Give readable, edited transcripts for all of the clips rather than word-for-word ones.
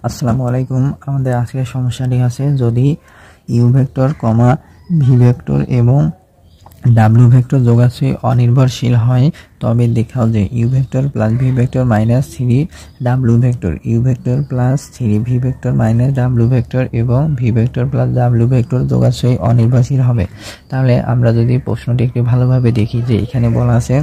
আসসালামু আলাইকুম। আমাদের আজকের সমস্যাটি আছে যদি u vector comma v vector এবং ডাব্লিউ ভেক্টর যোগাশ্রয়ী অনির্ভরশীল হয় তবে দেখাও যে u vector plus v vector minus 3 ডাব্লিউ vector, u vector plus 3 v vector minus ডাব্লিউ ভেক্টর এবং ভি ভেক্টর প্লাস ডাব্লিউ ভেক্টর যোগাশ্রয়ী অনির্ভরশীল হবে। তাহলে আমরা যদি প্রশ্নটি একটু ভালোভাবে দেখি যে এখানে বলা আছে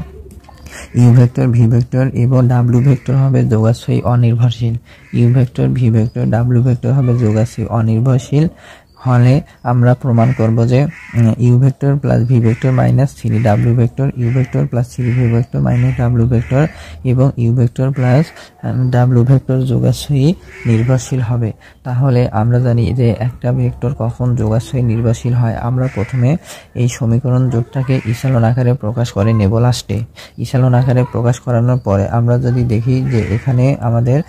ইউ ভেক্টর ভি ভেক্টর এবং ডাব্লিউ ভেক্টর হবে যোগাশ্রয়ী অনির্ভরশীল, ইউ ভেক্টর ভি ভেক্টর ডাব্লিউ ভেক্টর হবে যোগাশ্রয়ী অনির্ভরশীল হলে আমরা প্রমাণ করব যে u vector plus v vector minus 3 ডাব্লিউ vector, u vector plus 3 v vector minus ডাব্লিউ ভেক্টর এবং ইউ ভেক্টর প্লাস ডাব্লিউ ভেক্টর যোগাশ্রয়ী নির্ভরশীল হবে। তাহলে আমরা জানি যে একটা ভেক্টর কখন যোগাশ্রয়ী নির্ভরশীল হয়। আমরা প্রথমে এই সমীকরণ জোটটাকে ইসালন আকারে প্রকাশ করে নেব। লাস্টে ইসালন আকারে প্রকাশ করানোর পরে আমরা যদি দেখি যে এখানে আমাদের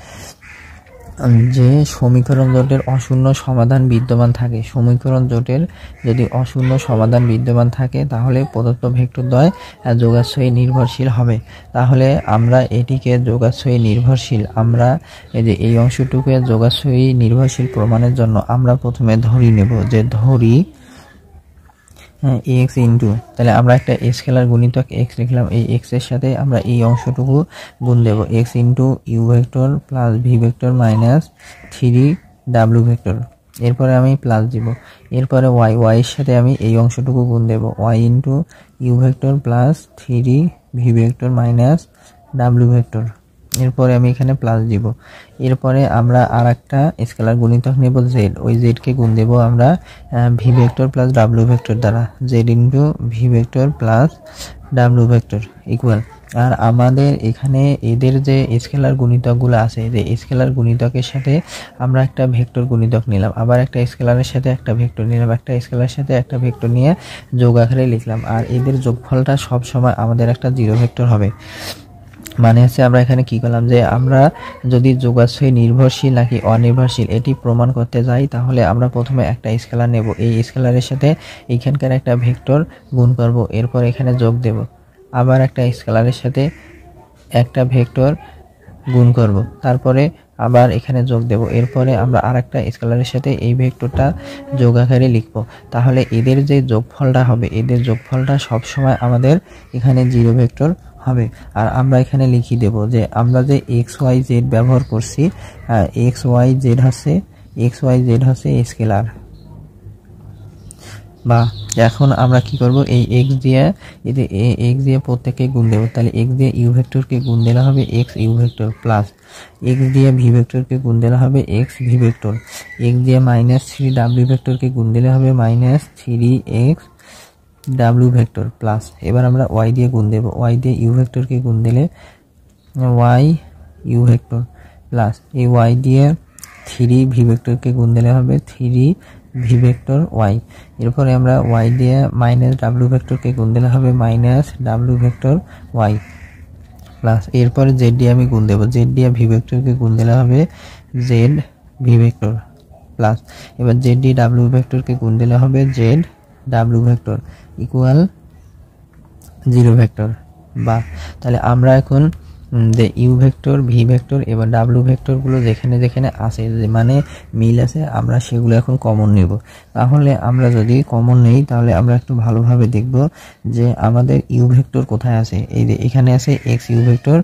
যে সমীকরণ জোটের অশূন্য সমাধান বিদ্যমান থাকে, সমীকরণ জোটের যদি অশূন্য সমাধান বিদ্যমান থাকে তাহলে প্রদত্ত ভেক্টরদ্বয় যোগাশ্রয়ী নির্ভরশীল হবে। তাহলে আমরা এটিকে যোগাশ্রয়ী নির্ভরশীল, আমরা এই অংশটুকু যোগাশ্রয়ী নির্ভরশীল প্রমাণের জন্য আমরা প্রথমে ধরি নেব যে ধরি এক্স ইন্টু, তাহলে আমরা একটা স্কেলার গুণিতক এক্স লিখলাম, এই এক্স এর সাথে আমরা এই অংশটুকু গুণ দেব x into u vector plus v vector minus 3 ডাব্লিউ ভেক্টর, এরপরে আমি প্লাস দিব, এরপরে ওয়াই এর সাথে আমি এই অংশটুকু গুণ দেব y into u vector plus 3 v vector minus ডাব্লিউ ভেক্টর, এরপরে আমি এখানে প্লাস দিব। এরপরে আমরা আর একটা স্কেলার গুণিতক নেব জেড, ওই জেডকে গুণ দেব আমরা ভি ভেক্টর প্লাস ডাব্লিউ ভেক্টর দ্বারা, z into v vector plus ডাব্লিউ ভেক্টর ইকুয়াল। আর আমাদের এখানে এদের যে স্কেলার গুণিতকগুলো আছে, যে স্কেলার গুণিতকের সাথে আমরা একটা ভেক্টর গুণিতক নিলাম, আবার একটা স্কেলারের সাথে একটা ভেক্টর নিলাম, একটা স্কেলারের সাথে একটা ভেক্টর নিয়ে যোগ আকারে লিখলাম, আর এদের যোগফলটা সব সময় আমাদের একটা জিরো ভেক্টর হবে। মানে হচ্ছে আমরা এখানে কি করলাম যে আমরা যদি যোগাশ্রয়ী নির্ভরশীল নাকি অনির্ভরশীল এটি প্রমাণ করতে যাই তাহলে আমরা প্রথমে একটা স্কেলার নেব, এই স্কেলারের সাথে এইখানকার একটা ভেক্টর গুণ করব, এরপর এখানে যোগ দেব, আবার একটা স্কেলারের সাথে একটা ভেক্টর গুণ করব, তারপরে আবার এখানে যোগ দেব, এরপরে আমরা আরেকটা স্কেলারের সাথে এই ভেক্টরটা যোগ আকারে লিখব। তাহলে এদের যে যোগফলটা হবে, এদের যোগফলটা সব সময় আমাদের এখানে জিরো ভেক্টর হবে। আর আমরা এখানে লিখে দেব যে আমরা যে এক্স ওয়াই জেড ব্যবহার করছি, এক্স ওয়াই জেড হচ্ছে স্কেলার, বা এখন আমরা কি করব এই এক্স দিয়ে প্রত্যেককে গুণ দেব, তাহলে এক্স দিয়ে ইউ ভেক্টরকে গুণ দিলে হবে x u vector plus x দিয়ে ভি ভেক্টরকে গুণ দিলে হবে এক্স ভি ভেক্টর, এক্স দিয়ে মাইনাস 3 ডাব্লিউ ভেক্টরকে গুণ দিলে হবে মাইনাস 3 এক্স ডাব্লিউ ভেক্টর প্লাস, এবার আমরা ওয়াই দিয়ে গুণ দেব, ওয়াই দিয়ে ইউ ভেক্টরকে গুণ দিলে ওয়াই ইউ ভেক্টর প্লাস এই ওয়াই দিয়ে 3 ভি ভেক্টরকে গুণ দিলে হবে 3 ভি ভেক্টর ওয়াই, এরপরে আমরা ওয়াই দিয়ে মাইনাস ডাব্লিউ ভেক্টরকে গুণ দিলে হবে মাইনাস ডাব্লিউ ভেক্টর ওয়াই প্লাস, এরপরে জেড দিয়ে আমি গুণ দেব, জেড দিয়ে ভি ভেক্টরকে গুণ দিলে হবে জেড ভি ভেক্টর প্লাস, এবার জেড দিয়ে ডাব্লিউ ভেক্টরকে গুণ দিলে হবে Z W vector equal zero vector. বা তাহলে আমরা এখন যে ইউ ভেক্টর ভি ভেক্টর এবং ডাব্লিউ ভেক্টরগুলো যেখানে যেখানে আছে যে মানে মিল আছে আমরা সেগুলো এখন কমন নেব। তাহলে আমরা যদি কমন নেই তাহলে আমরা একটু ভালোভাবে দেখব যে আমাদের ইউ ভেক্টর কোথায় আছে, এই যে এখানে আছে এক্স ইউ ভেক্টর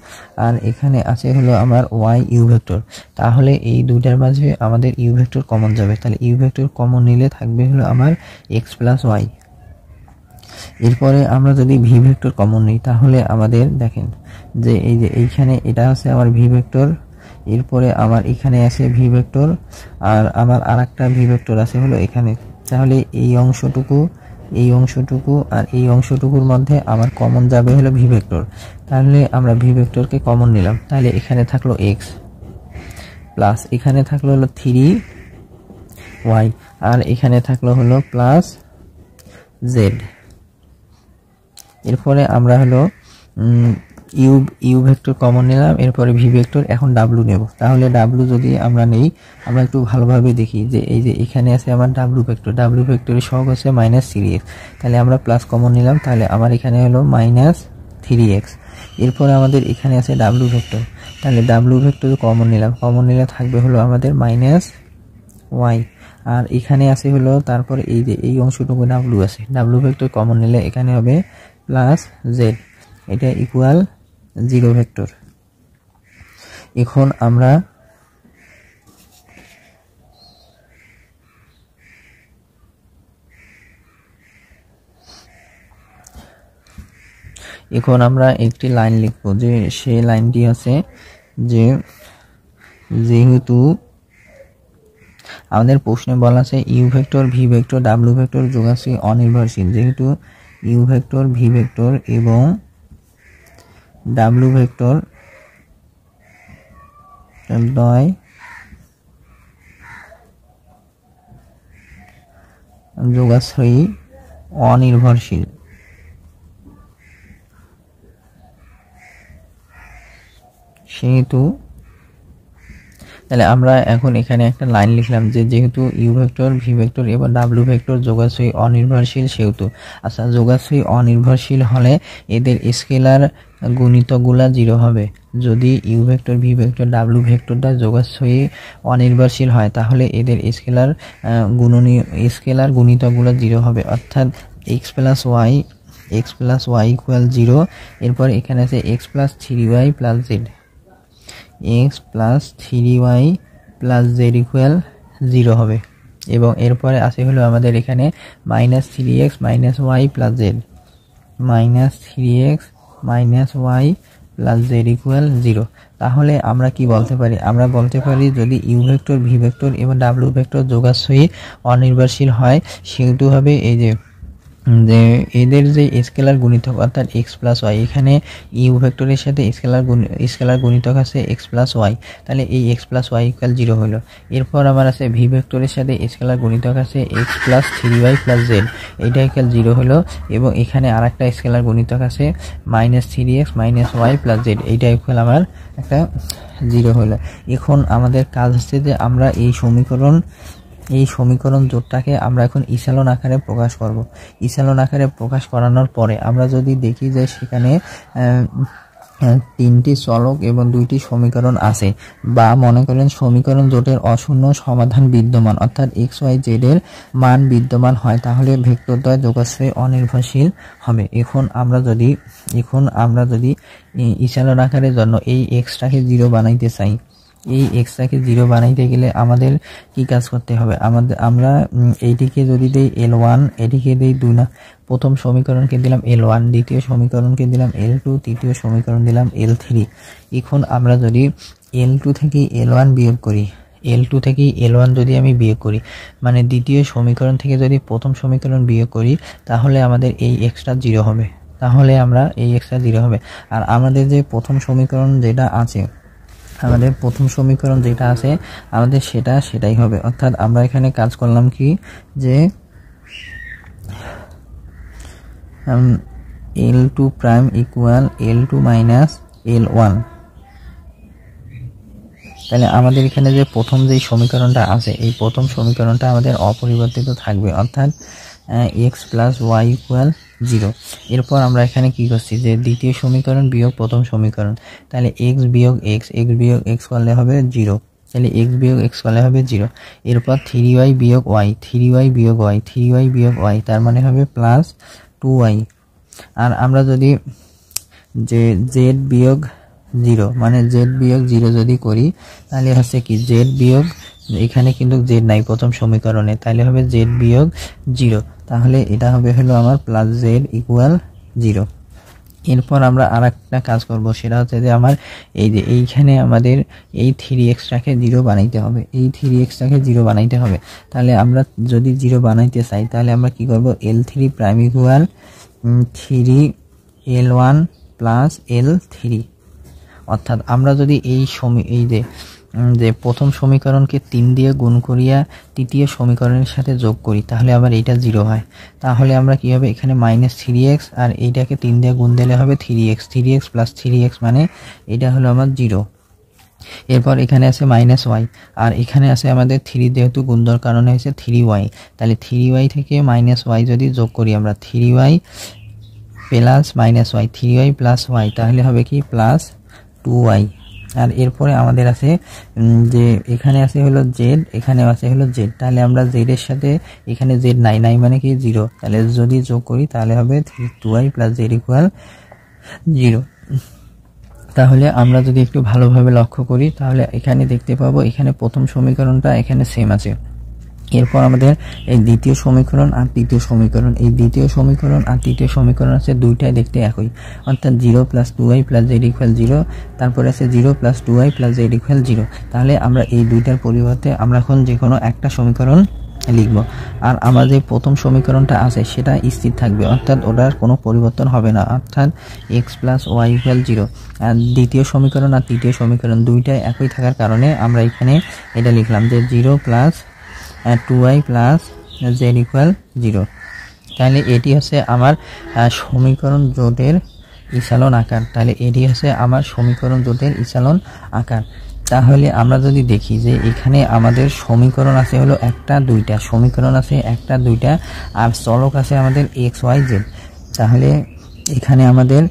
আর এখানে আছে হলো আমার ওয়াই ইউ ভেক্টর, তাহলে এই দুইটার মাঝে আমাদের ইউ ভেক্টর কমন যাবে, তাহলে ইউ ভেক্টর কমন নিলে থাকবে হলো আমার এক্স প্লাস ওয়াই। এরপরে আমরা যদি ভি ভেক্টর কমন নিই তাহলে আমাদের দেখেন যে এই যে এইখানে এটা আছে আমার ভি ভেক্টর, এরপরে আমার এখানে আছে ভি ভেক্টর আর আমার আরেকটা ভি ভেক্টর আছে হলো এখানে, তাহলে এই অংশটুকু আর এই অংশটুকুর মধ্যে আমার কমন যাবে হলো ভি ভেক্টর, তাহলে আমরা ভি ভেক্টরকে কমন নিলাম, তাহলে এখানে থাকলো এক্স প্লাস এখানে থাকলো হলো 3 ওয়াই আর এখানে থাকলো হলো প্লাস জেড। এরপরে আমরা হলো ইউ ভেক্টর কমন নিলাম, এরপরে ভি ভেক্টর, এখন ডাব্লু নেব, তাহলে ডাব্লু যদি আমরা নেই আমরা একটু ভালোভাবে দেখি যে এই যে এখানে আছে আমার ডাব্লু ভেক্টরের সহগ হচ্ছে মাইনাস 3x, তাহলে আমরা প্লাস কমন নিলাম, তাহলে আমার এখানে হলো মাইনাস 3x, এরপরে আমাদের এখানে আছে ডাব্লু ভেক্টর, তাহলে ডাব্লিউ ভেক্টর কমন নিলাম, কমন নিলে থাকবে হলো আমাদের মাইনাস ওয়াই, আর এখানে আছে হলো তারপরে এই যে এই অংশটুকু ডাব্লিউ আছে, ডাব্লিউ ভেক্টর কমন নিলে এখানে হবে প্লাস জেড, এটা ইকুয়াল 0 ভেক্টর। এখন আমরা একটি লাইন লিখব, যে সেই লাইনটি আছে যে যেহেতু আমাদের প্রশ্নে বলা আছে ইউ ভেক্টর ভি ভেক্টর ডাব্লিউ ভেক্টর যোগাশ্রী অনির্ভরশীল, যেহেতু ইউ ভেক্টর ভি ভেক্টর এবং ডাব্লিউ ভেক্টর দ্বয় যোগাশ্রয়ী অনির্ভরশীল, সেহেতু তাহলে আমরা এখন এখানে একটা লাইন লিখলাম যে যেহেতু ইউ ভেক্টর ভি ভেক্টর এবং ডাব্লিউ ভেক্টর যোগাশ্রয়ী অনির্ভরশীল, সেহেতু আচ্ছা যোগাশ্রয়ী অনির্ভরশীল হলে এদের স্কেলার গুণিতকগুলা 0 হবে। যদি ইউ ভেক্টর ভি ভেক্টর ডাব্লিউ ভেক্টরটা যোগাশ্রয়ী অনির্ভরশীল হয় তাহলে এদের স্কেলার গুণিতকগুলো 0 হবে, অর্থাৎ x প্লাস ওয়াই ইকুয়াল 0। এরপর এখানে আছে x plus 3y plus z, x plus 3y plus z equal 0 হবে, এবং এরপরে আছে হলো আমাদের এখানে minus 3x minus y plus z, minus 3x minus y plus z equal 0। তাহলে আমরা কি বলতে পারি? আমরা বলতে পারি যদি ইউ ভেক্টর ভি ভেক্টর এবং ডাব্লিউ ভেক্টর যোগাশ্রয়ী অনির্ভরশীল হয় সেহেতু হবে এই যে এদের যে স্কেলার গুণিতক অর্থাৎ এক্স প্লাস ওয়াই, এখানে ইউ ভেক্টরের সাথে স্কেলার গুণিতক আছে এক্স প্লাস ওয়াই, তাহলে এই এক্স প্লাস ওয়াই ইকুয়াল 0 হলো। এরপর আমার আছে ভি ভেক্টরের সাথে স্কেলার গুণিতক আছে x plus 3y plus z, এইটা ইকুয়াল 0 হলো, এবং এখানে আর একটা স্কেলার গুণিতক আছে minus 3x minus y plus z, এইটা ইকুয়াল আমার একটা 0 হলো। এখন আমাদের কাজ হচ্ছে যে আমরা এই সমীকরণ জোটটাকে আমরা এখন ইসালন আকারে প্রকাশ করব। ইসালন আকারে প্রকাশ করানোর পরে আমরা যদি দেখি যে সেখানে 3টি চলক এবং 2টি সমীকরণ আছে, বা মনে করেন সমীকরণ জোটের অশূন্য সমাধান বিদ্যমান অর্থাৎ এক্স ওয়াই জেড এর মান বিদ্যমান হয়, তাহলে ভেক্টরদ্বয় যোগাশ্রয়ী অনির্ভরশীল হবে। এখন আমরা যদি ইসালন আকারের জন্য এই এক্সটাকে 0 বানাইতে চাই, এই এক্সটাকে 0 বানাইতে গেলে আমাদের কি কাজ করতে হবে? আমরা এইটিকে যদি দেই L1, এটিকে দেই 2 না, প্রথম সমীকরণকে দিলাম L1, দ্বিতীয় সমীকরণকে দিলাম L2, তৃতীয় সমীকরণ দিলাম L3। এখন আমরা যদি L2 থেকে L1 বিয়োগ করি, L2 থেকে L1 যদি আমি বিয়োগ করি, মানে দ্বিতীয় সমীকরণ থেকে যদি প্রথম সমীকরণ বিয়োগ করি, তাহলে আমাদের এই এক্সটা 0 হবে, আর আমাদের যে প্রথম সমীকরণ যেটা আছে আমাদের সেটাই হবে। অর্থাৎ আমরা এখানে কাজ করলাম কি যে L2 prime equal L2 minus L1, তাহলে আমাদের এখানে যে প্রথম যে সমীকরণটা আছে এই প্রথম সমীকরণটা আমাদের অপরিবর্তিত থাকবে, অর্থাৎ x প্লাস ওয়াই ইকুয়াল 0। এরপর আমরা এখানে কি করছি যে দ্বিতীয় সমীকরণ বিয়োগ প্রথম সমীকরণ, তাহলে x বিয়োগ x করলে হবে 0, তাহলে x বিয়োগ x করলে হবে 0। এরপর 3y বিয়োগ y তার মানে হবে প্লাস 2y। আর আমরা যদি যে z বিয়োগ 0 মানে z বিয়োগ 0 যদি করি তাহলে হচ্ছে কি z বিয়োগ, এখানে কিন্তু z নাই প্রথম সমীকরণে, তাহলে হবে z বিয়োগ 0, তাহলে এটা হবে হলো আমার প্লাস z ইকুয়াল 0। এরপর আমরা আর একটা কাজ করব, সেটা হচ্ছে যে আমার এইখানে আমাদের এই 3x-টাকে 0 বানাইতে হবে, তাহলে আমরা যদি 0 বানাইতে চাই তাহলে আমরা কি করব, L3 prime equal 3L1 plus L3, অর্থাৎ আমরা যদি যে প্রথম সমীকরণকে 3 দিয়ে গুণ করিয়া তৃতীয় সমীকরণের সাথে যোগ করি তাহলে আবার এইটা 0 হয়, তাহলে আমরা কি হবে এখানে মাইনাস 3x আর এইটাকে 3 দিয়ে গুণ দিলে হবে 3x প্লাস 3x, মানে এটা হলো আমার 0। এরপর এখানে আছে মাইনাস ওয়াই, আর এখানে আছে আমাদের 3 যেহেতু গুণর কারণে হয়েছে 3y, তাহলে 3y থেকে মাইনাস ওয়াই যদি যোগ করি আমরা 3y plus minus y, 3y plus y, তাহলে হবে কি প্লাস 2y। আর এরপরে আমাদের আছে যে এখানে আছে হলো জেড, এখানে আছে হলো জেড। তাহলে আমরা জেড এর সাথে এখানে জেড নাই মানে কি 0, তাহলে যদি যোগ করি তাহলে হবে 2i + z = 0। তাহলে আমরা যদি একটু ভালোভাবে লক্ষ্য করি তাহলে এখানে দেখতে পাবো এখানে প্রথম সমীকরণটা এখানে সেম আছে। এরপর আমাদের এই দ্বিতীয় সমীকরণ আর তৃতীয় সমীকরণ, এই দ্বিতীয় সমীকরণ আর তৃতীয় সমীকরণ আছে দুইটাই দেখতে একই, অর্থাৎ 0 + 2i + z = 0, তারপরে আছে 0 + 2i + z = 0। তাহলে আমরা এই দুইটার পরিবর্তে আমরা এখন যে কোনো একটা সমীকরণ লিখব। আর আমার যে প্রথম সমীকরণটা আছে সেটা স্থির থাকবে, অর্থাৎ ওটার কোনো পরিবর্তন হবে না, অর্থাৎ x + y = 0। আর দ্বিতীয় সমীকরণ আর তৃতীয় সমীকরণ দুইটাই একই থাকার কারণে আমরা এখানে এটা লিখলাম যে 0 + 2i + z = 0। তাহলে এটি হচ্ছে আমার সমীকরণ জোটের ইসালন আকার। তাহলে এটি হচ্ছে আমার সমীকরণ জোটের ইসালন আকার। তাহলে আমরা যদি দেখি যে এখানে আমাদের সমীকরণ আছে হলো একটা দুইটা, সমীকরণ আছে একটা দুইটা, আর চলক আছে আমাদের x y z। তাহলে এখানে আমাদের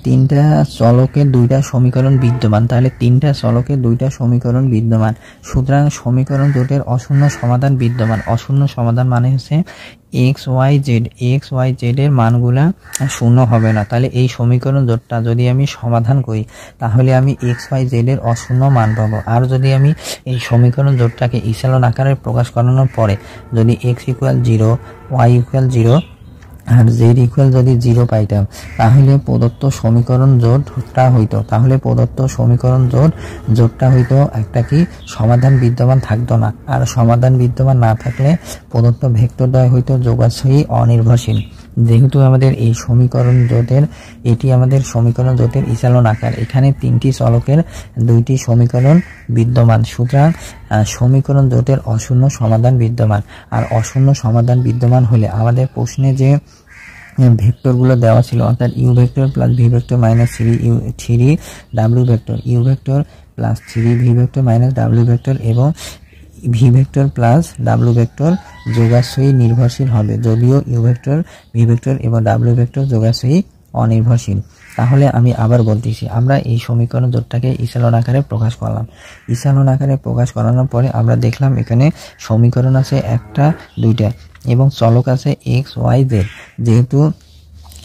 তিনটা চলকের দুইটা সমীকরণ বিদ্যমান, তাহলে তিনটা চলকের দুইটা সমীকরণ বিদ্যমান, সুতরাং সমীকরণ জোটের অশূন্য সমাধান বিদ্যমান। অশূন্য সমাধান মানে হচ্ছে x y z এর মানগুলা শূন্য হবে না। তাহলে এই সমীকরণ জোটটা যদি আমি সমাধান করি তাহলে আমি x y z এর অশূন্য মান পাবো। আর যদি আমি এই সমীকরণ জোটটাকে ইসালন আকারে প্রকাশ করানোর পরে যদি x = 0, y = 0 আর z যদি 0 পাইতাম তাহলে প্রদত্ত সমীকরণ জোটটা হইতো, তাহলে প্রদত্ত সমীকরণ জোটটা হইতো একটা কি সমাধান বিদ্যমান থাকতো না। আর সমাধান বিদ্যমান না থাকলে প্রদত্ত ভেক্টরদ্বয় হইতো যোগাশ্রয়ী অনির্ভরশীল। যেহেতু আমাদের এই সমীকরণ জোটের এটি আমাদের সমীকরণ জোটের ইসালন আকার, এখানে তিনটি চলকের দুইটি সমীকরণ বিদ্যমান, সুতরাং সমীকরণ জোটের অশূন্য সমাধান বিদ্যমান। আর অশূন্য সমাধান বিদ্যমান হলে আমাদের প্রশ্নে যে ভেক্টরগুলো দেওয়া ছিল, অর্থাৎ u vector + v vector - 3w vector, u vector + 3v vector - w vector এবং v ভেক্টর + w ভেক্টর যোগাশ্রয়ী নির্ভরশীল হবে, যদিও u ভেক্টর, v ভেক্টর এবং w ভেক্টর যোগাশ্রয়ী অনির্ভরশীল। তাহলে আমি আবার বলতেছি, আমরা এই সমীকরণ জোটটাকে ইসালন আকারে প্রকাশ করলাম। ইসালন আকারে প্রকাশ করানোর পরে আমরা দেখলাম এখানে সমীকরণ আছে একটা দুইটা এবং চলক আছে x y z। যেহেতু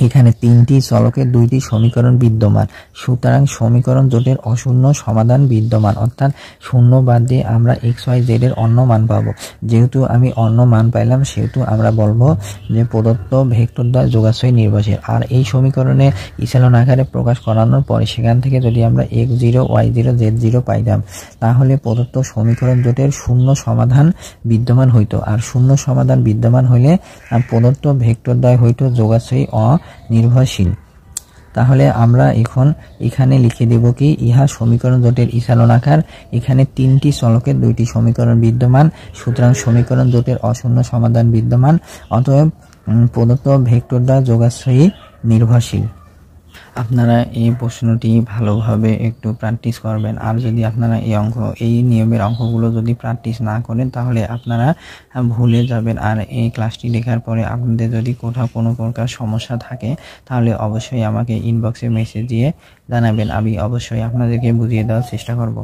এখানে তিনটি চলকের দুইটি সমীকরণ বিদ্যমান, সুতরাং সমীকরণ জোটের অশূন্য সমাধান বিদ্যমান, অর্থাৎ শূন্য বাদ দিয়ে আমরা x y z এর অন্য মান পাবো। যেহেতু আমি অন্য মান পাইলাম সেহেতু আমরা বলবো যে প্রদত্ত ভেক্টরদ্বয় যোগাশ্রয়ী নির্ভরশীল। আর এই সমীকরণে ইসালন আকারে প্রকাশ করানোর পরে সেখান থেকে যদি আমরা x0 y0 z0 পাইতাম তাহলে প্রদত্ত সমীকরণ জোটের শূন্য সমাধান বিদ্যমান হইতো। আর শূন্য সমাধান বিদ্যমান হইলে প্রদত্ত ভেক্টরদ্বয় হইতো যোগাশ্রয়ী অনির্ভরশীল। তাহলে আমরা এখন এখানে লিখে দেব কি ইহা সমীকরণ জোটের ইসালন আকার, এখানে তিনটি চলকের দুইটি সমীকরণ বিদ্যমান, সুতরাং সমীকরণ জোটের অশূন্য সমাধান বিদ্যমান, অতএব প্রদত্ত ভেক্টরদ্বয় যোগাশ্রয়ী নির্ভরশীল। আপনারা এই প্রশ্নটি ভালোভাবে একটু প্র্যাকটিস করবেন। আর যদি আপনারা এই নিয়মের অঙ্কগুলো যদি প্র্যাকটিস না করেন তাহলে আপনারা ভুলে যাবেন। আর এই ক্লাসটি দেখার পরে আপনাদের যদি কোথাও কোনো প্রকার সমস্যা থাকে তাহলে অবশ্যই আমাকে ইনবক্সে মেসেজ দিয়ে জানাবেন, আমি অবশ্যই আপনাদেরকে বুঝিয়ে দেওয়ার চেষ্টা করব।